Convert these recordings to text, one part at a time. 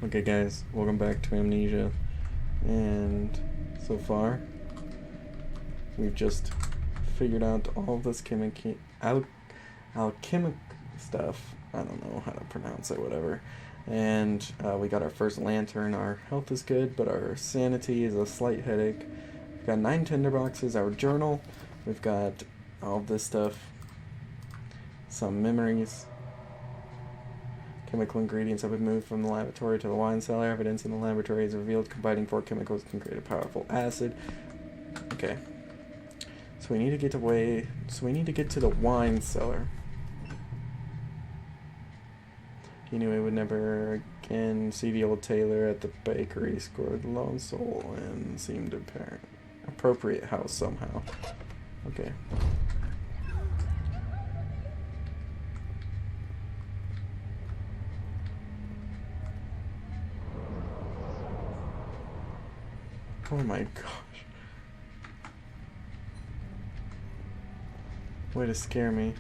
Okay guys, welcome back to Amnesia. And so far, we've just figured out all this alchemic stuff. I don't know how to pronounce it, whatever. And we got our first lantern. Our health is good, but our sanity is a slight headache. We've got 9 tinderboxes, our journal. We've got all this stuff. Some memories. Chemical ingredients have been moved from the laboratory to the wine cellar. Evidence in the laboratory is revealed combining 4 chemicals can create a powerful acid. Okay. So we need to get to the wine cellar. He knew he would never again see the old tailor at the bakery, scored the lone soul, and seemed appropriate house somehow. Okay. Oh my gosh. Way to scare me.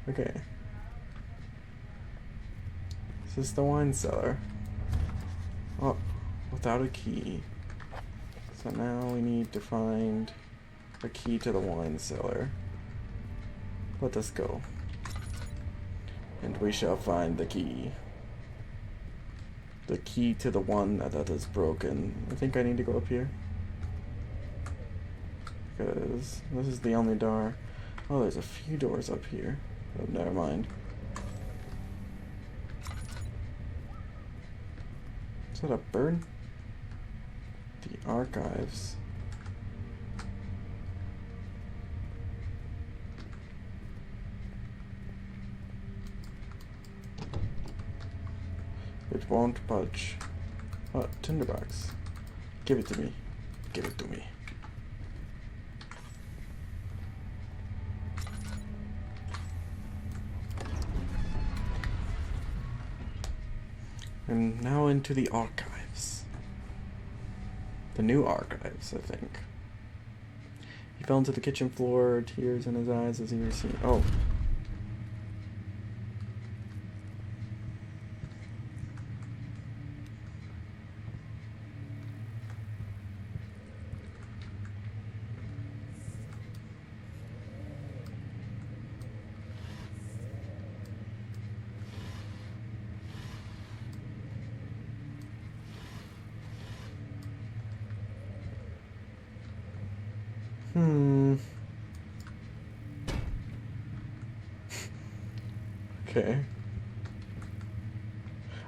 Okay. Is this the wine cellar? Oh, without a key. So now we need to find a key to the wine cellar. Let us go. And we shall find the key. The key to the one that is broken. I think I need to go up here. Because this is the only door. Oh, there's a few doors up here. Oh, never mind. Is that a bird? The archives. It won't budge. Oh, tinderbox. Give it to me. Give it to me. And now into the archives. The new archives, I think. He fell into the kitchen floor, tears in his eyes as he received. Oh. Okay.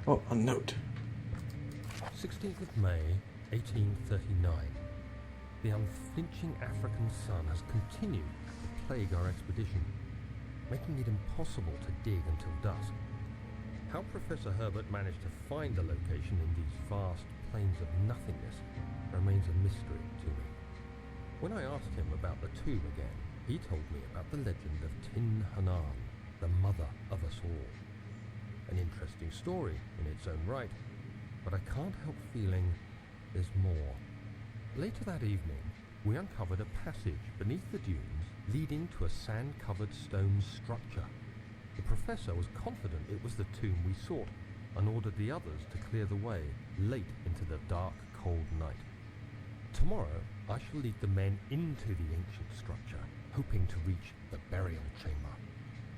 Oh, a note. 16th of May, 1839. The unflinching African sun has continued to plague our expedition, making it impossible to dig until dusk. How Professor Herbert managed to find the location in these vast plains of nothingness remains a mystery to me. When I asked him about the tomb again, he told me about the legend of Tin Hanan, the mother of us all. An interesting story in its own right, but I can't help feeling there's more. Later that evening, we uncovered a passage beneath the dunes leading to a sand-covered stone structure. The professor was confident it was the tomb we sought and ordered the others to clear the way late into the dark, cold night. Tomorrow, I shall lead the men into the ancient structure, hoping to reach the burial chamber.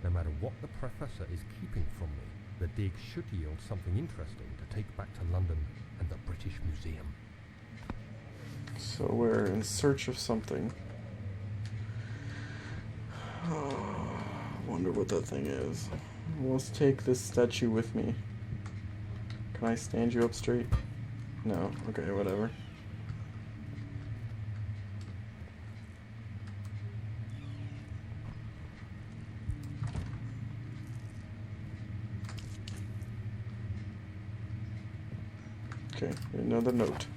No matter what the professor is keeping from me, the dig should yield something interesting to take back to London and the British Museum. So we're in search of something. Wonder what that thing is. Let's take this statue with me. Can I stand you up straight? No. Okay, whatever. Okay, another note.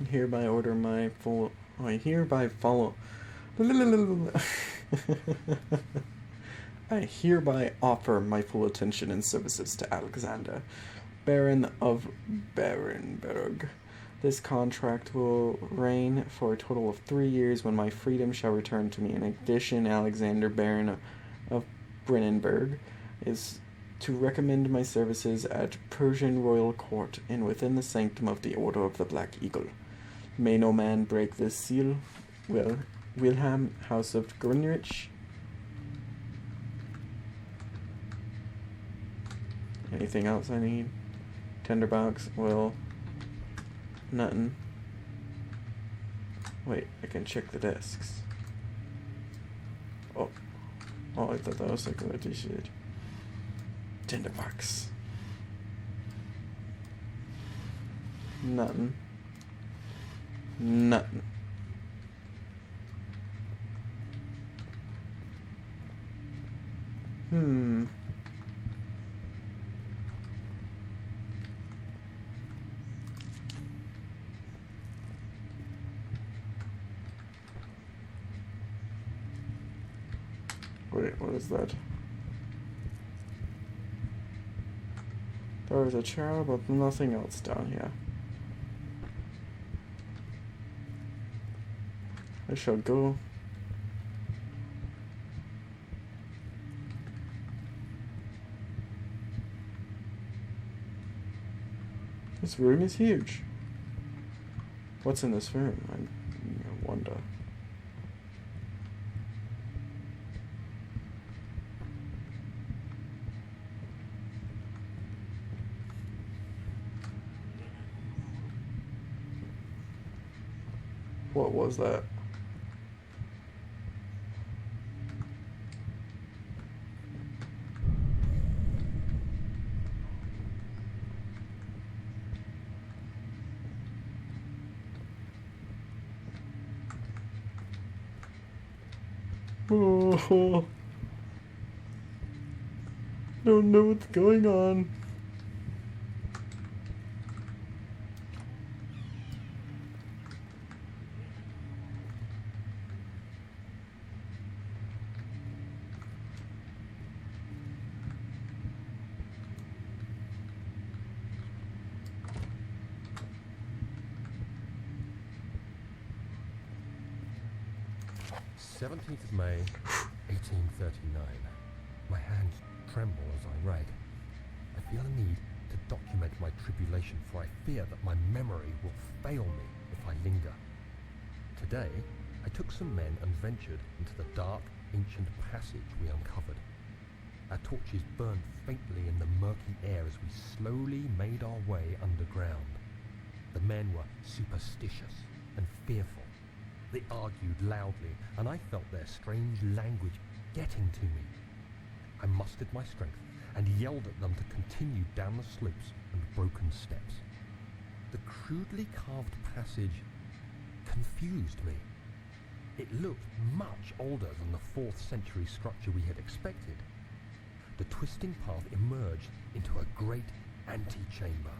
I hereby order my full. I hereby follow. I hereby offer my full attention and services to Alexander, Baron of Barenberg. This contract will reign for a total of 3 years when my freedom shall return to me. In addition, Alexander, Baron of Brennenberg, is to recommend my services at Persian royal court and within the sanctum of the Order of the Black Eagle. May no man break this seal. Wilhelm, House of Grunrich. Anything else I need? Tinderbox, oil. Nothing. Wait, I can check the desks. Oh, I thought that was like what they should. Tinderbox. Nothing. Nothing. Wait, what is that? There is a chair, but nothing else down here. I shall go. This room is huge. What's in this room? I wonder. What was that? Oh, don't know what's going on. May 1839. My hands tremble as I write. I feel a need to document my tribulation, for I fear that my memory will fail me if I linger. Today, I took some men and ventured into the dark, ancient passage we uncovered. Our torches burned faintly in the murky air as we slowly made our way underground. The men were superstitious and fearful. They argued loudly, and I felt their strange language getting to me. I mustered my strength and yelled at them to continue down the slopes and broken steps. The crudely carved passage confused me. It looked much older than the 4th century structure we had expected. The twisting path emerged into a great antechamber.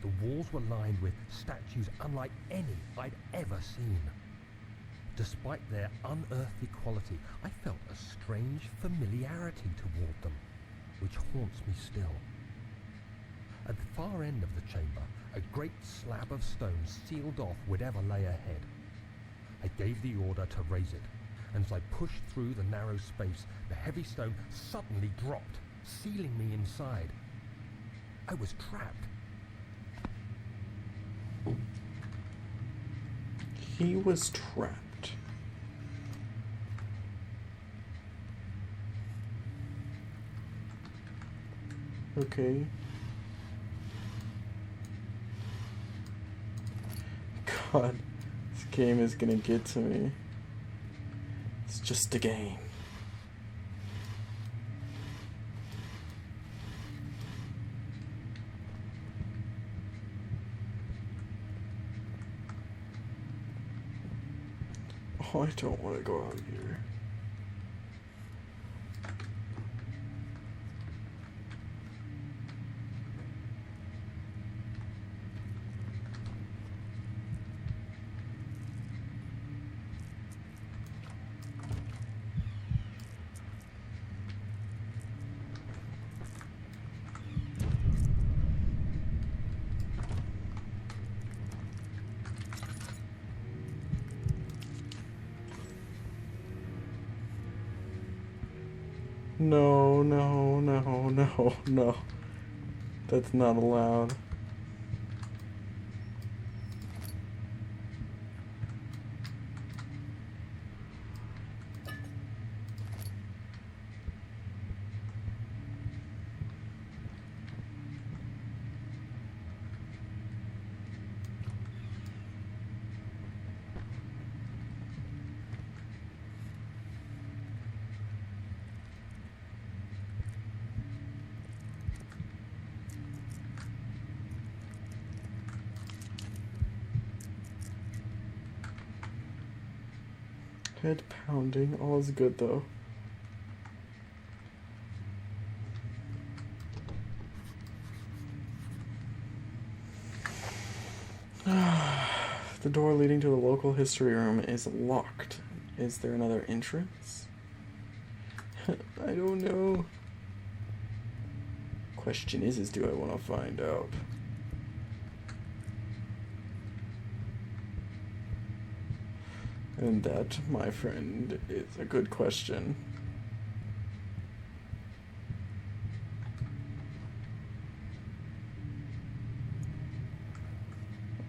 The walls were lined with statues unlike any I'd ever seen. Despite their unearthly quality, I felt a strange familiarity toward them, which haunts me still. At the far end of the chamber, a great slab of stone sealed off whatever lay ahead. I gave the order to raise it, and as I pushed through the narrow space, the heavy stone suddenly dropped, sealing me inside. I was trapped. He was trapped. Okay. God, this game is gonna get to me. It's just a game. Oh, I don't want to go out here. No, no, no, no, no. That's not allowed. Head pounding. All is good though. The door leading to the local history room is locked. Is there another entrance? I don't know. Question is do I want to find out? And that, my friend, is a good question.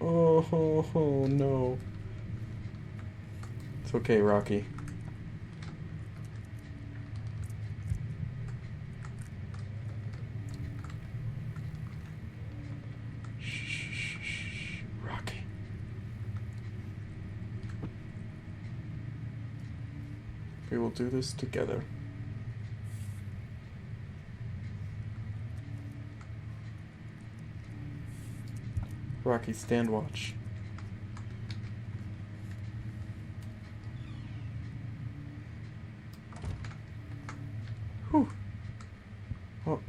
Oh, no. It's okay, Rocky. Shh, Rocky. We will do this together. Rocky, stand watch. Whew. Oh.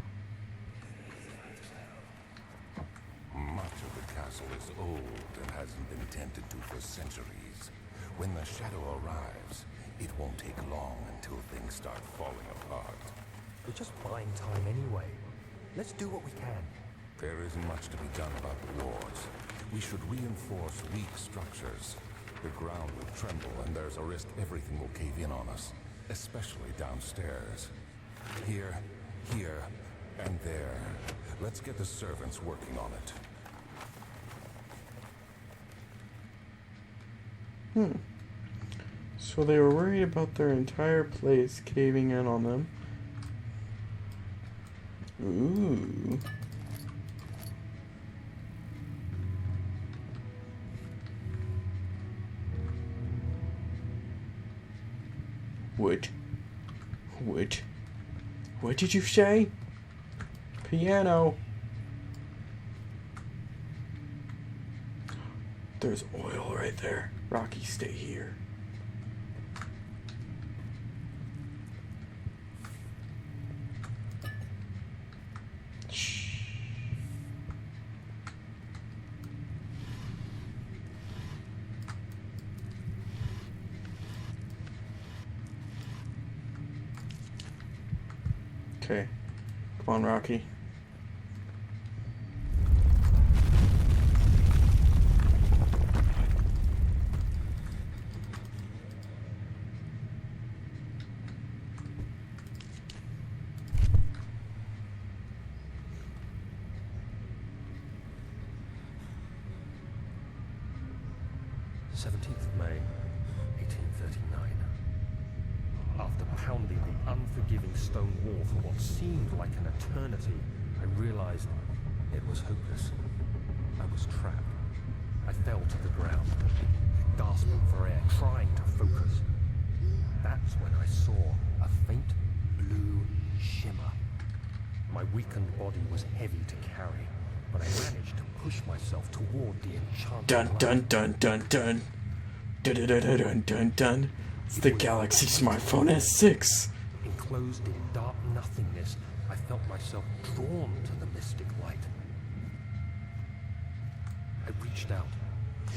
Much of the castle is old and hasn't been tended to for centuries. When the shadow arrives, it won't take long until things start falling apart. We're just buying time anyway. Let's do what we can. There isn't much to be done about the walls. We should reinforce weak structures. The ground will tremble and there's a risk everything will cave in on us, especially downstairs. Here, and there. Let's get the servants working on it. So they were worried about their entire place caving in on them. Ooh. What did you say? Piano. There's oil right there. Rocky, stay here. Shh. Okay. Come on, Rocky. May 1839. After pounding the unforgiving stone wall for what seemed like an eternity, I realized it was hopeless. I was trapped. I fell to the ground, gasping for air, trying to focus. That's when I saw a faint blue shimmer. My weakened body was heavy to carry, but I managed to push myself toward the enchanted Dun light. dun dun dun dun. Dun dun dun dun dun dun. It's the Galaxy Smartphone S6. Enclosed in dark nothingness, I felt myself drawn to the mystic light. I reached out,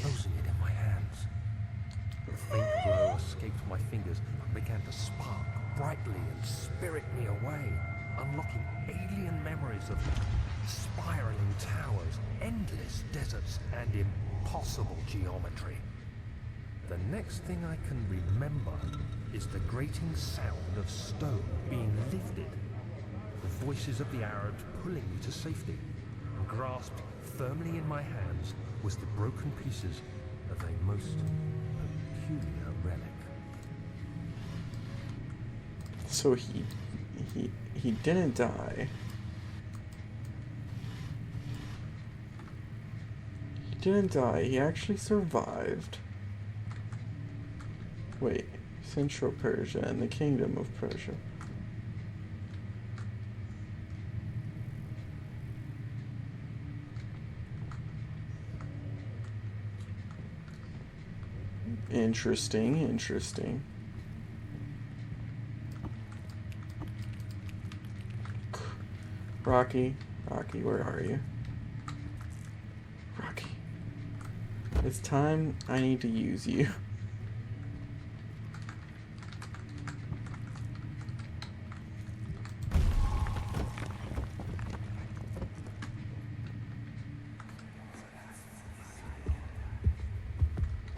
closing it in my hands. The faint glow escaped my fingers and began to spark brightly and spirit me away, unlocking alien memories of spiraling towers, endless deserts, and impossible geometry. The next thing I can remember is the grating sound of stone being lifted, the voices of the Arabs pulling me to safety, and grasped firmly in my hands was the broken pieces of a most peculiar relic. So he didn't die. He didn't die. He actually survived. Wait, Central Persia and the Kingdom of Persia. Interesting, interesting. Rocky, where are you? Rocky. It's time I need to use you.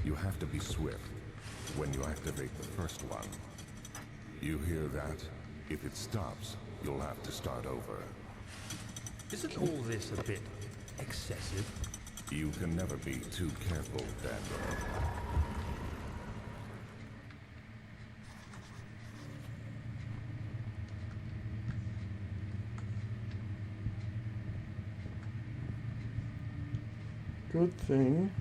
You have to be swift when you activate the first one. You hear that? If it stops, you'll have to start over. Isn't all this a bit excessive? You can never be too careful, Daniel. Good thing.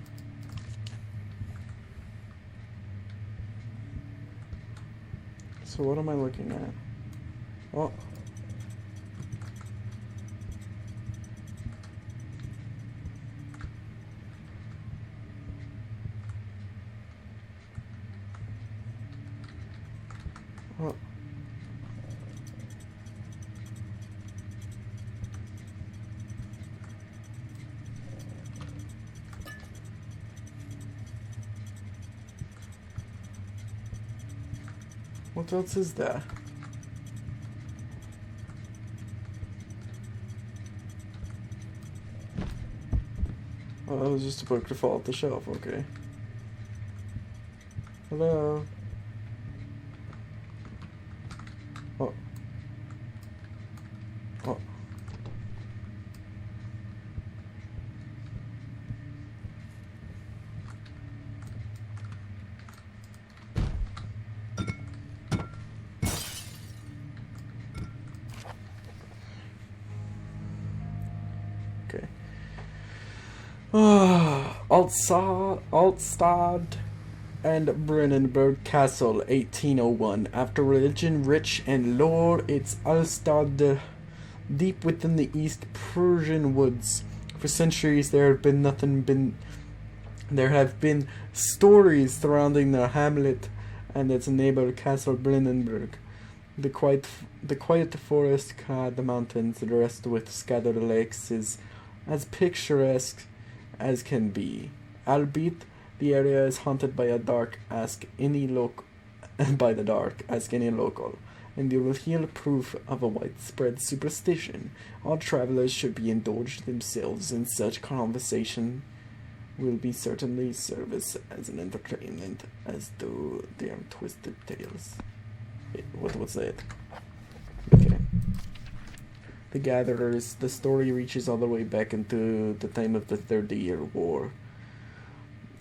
So what am I looking at? Oh. Oh. What else is there? Oh, that was just a book to fall off the shelf, okay. Hello? Oh. Oh. Okay. Altstad and Brennenburg Castle, 1801. After religion rich and lore, it's Altstad, deep within the East Persian woods. For centuries, there have been stories surrounding the hamlet and its neighbor Castle Brennenburg. The quiet forest clad the mountains, dressed with scattered lakes, is as picturesque as can be. Albeit, the area is haunted by the dark. Ask any local, and you will hear proof of a widespread superstition. All travelers should be indulged themselves in such conversation. Will be certainly service as an entertainment as though they are twisted tales. What was that? Okay. The Gatherers. The story reaches all the way back into the time of the 30-Year War.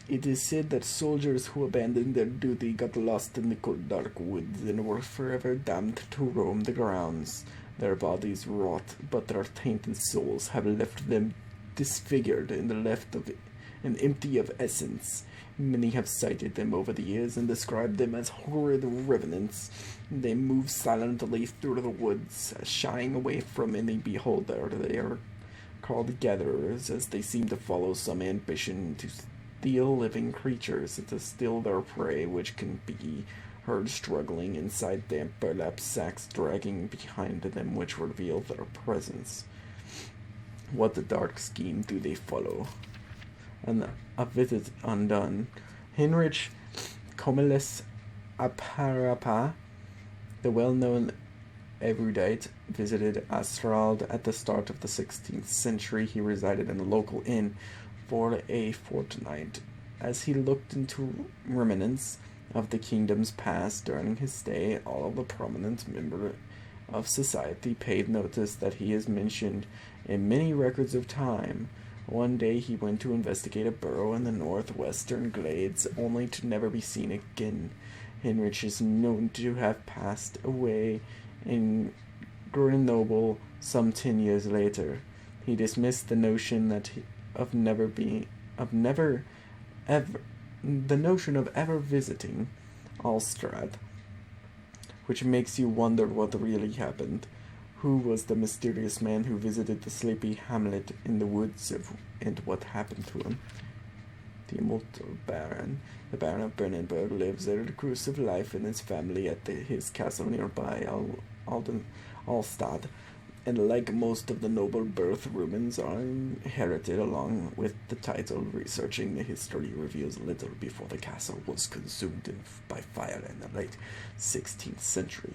It is said that soldiers who abandoned their duty got lost in the cold dark woods and were forever damned to roam the grounds. Their bodies rot, but their tainted souls have left them disfigured and empty of essence. Many have cited them over the years and described them as horrid revenants. They move silently through the woods, shying away from any beholder. They are called gatherers, as they seem to follow some ambition to steal living creatures and to steal their prey, which can be heard struggling inside damp burlap sacks dragging behind them, which reveal their presence. What the dark scheme do they follow? And a visit undone. Heinrich Commeles Aparapa, the well-known erudite, visited Asrald at the start of the 16th century. He resided in a local inn for a fortnight As he looked into remnants of the kingdom's past during his stay, all of the prominent members of society paid notice that he is mentioned in many records of time. One day he went to investigate a burrow in the northwestern glades, only to never be seen again. Heinrich is known to have passed away in Grenoble some 10 years later. He dismissed the notion of ever visiting Alstrad, which makes you wonder what really happened. Who was the mysterious man who visited the sleepy hamlet in the woods, and what happened to him? The immortal Baron. The Baron of Brennenburg lives a reclusive life in his family at his castle nearby, Alstad, and like most of the noble birth, rumors are inherited along with the title. Researching the history reveals little before the castle was consumed by fire in the late 16th century.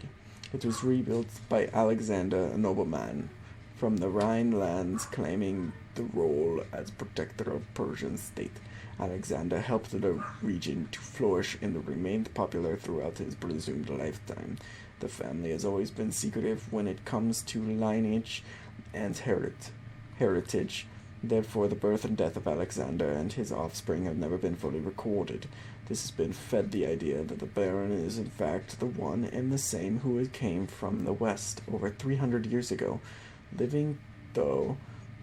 It was rebuilt by Alexander, a nobleman from the Rhine lands, claiming the role as protector of Persian state. Alexander helped the region to flourish and remained popular throughout his presumed lifetime. The family has always been secretive when it comes to lineage and heritage. Therefore, the birth and death of Alexander and his offspring have never been fully recorded. This has been fed the idea that the Baron is in fact the one and the same who came from the west over 300 years ago, living though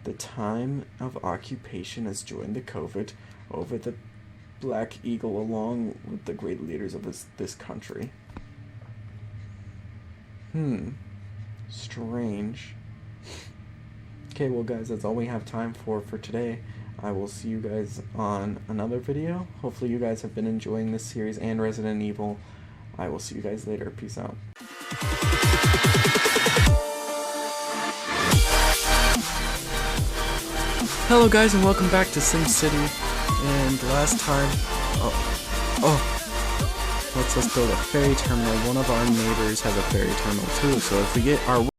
the time of occupation has joined the COVID over the Black Eagle along with the great leaders of this country. Strange. Okay, well guys, that's all we have time for today. I will see you guys on another video. Hopefully you guys have been enjoying this series and Resident Evil. I will see you guys later. Peace out. Hello guys, and welcome back to SimCity. And last time, let's go to ferry terminal. One of our neighbors has a ferry terminal too, so if we get our